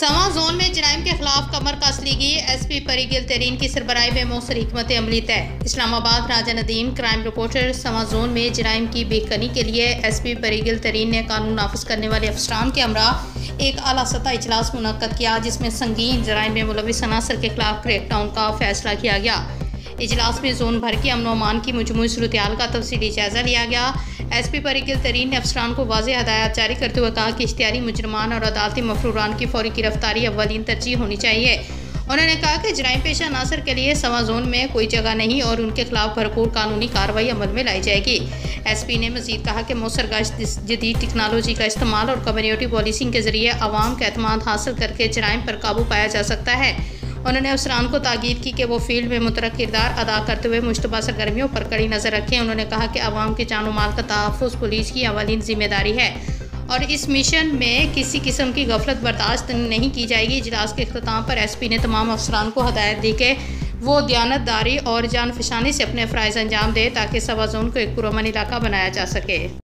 सवा जोन में जराइम के खिलाफ कमर कस ली गई। एसपी परिगिल तरीन की सरबराही में मौसर हिकमत अमली तय। इस्लामाबाद राजा नदीम क्राइम रिपोर्टर। सवा जोन में जराइम की बेकनी के लिए एसपी परिगिल तरीन ने कानून नाफिज करने वाले अफसरान के हमरा एक आला सतह इजलास मुनक्कद किया, जिसमें संगीन जराइम में मुलविस अनासर के खिलाफ क्रैकडाउन का फैसला किया गया। इजलास में जोन भर के अमन अमान की मजमूई सूरत-ए-हाल का तफसीली जायजा लिया गया। एसपी परिगिल तरीन ने अफसरान को वाज़ेह हदायत जारी करते हुए कहा कि इख्तियारी मुजरमान और अदालती मफरूरान की फौरी गिरफ्तारी अव्वलीन तरजीह होनी चाहिए। उन्होंने कहा कि जराइम पेशा अनासर के लिए सवा जोन में कोई जगह नहीं और उनके खिलाफ भरपूर कानूनी कार्रवाई अमल में लाई जाएगी। एसपी ने मजीद कहा कि मौसर जदीद टेक्नोलॉजी का इस्तेमाल और कम्युनिटी पॉलिसिंग के जरिए आवाम का एतमाद हासिल करके जराइम पर काबू पाया जा सकता है। उन्होंने अफसरान को ताकीद की कि वो फील्ड में मुतरक किरदार अदा करते हुए मुश्तबा सरगर्मियों पर कड़ी नज़र रखें। उन्होंने कहा कि आवाम के जान माल का तहफ़्फ़ुज़ पुलिस की अवलीन जिम्मेदारी है और इस मिशन में किसी किस्म की गफलत बर्दाश्त नहीं की जाएगी। इजलास के अख्ताम पर एसपी ने तमाम अफसरान को हदायत दी कि वो दयानतदारी और जान फशानी से अपने फ़राइज़ अंजाम दे ताकि सवा जोन को एक पुरअमन इलाका बनाया जा सके।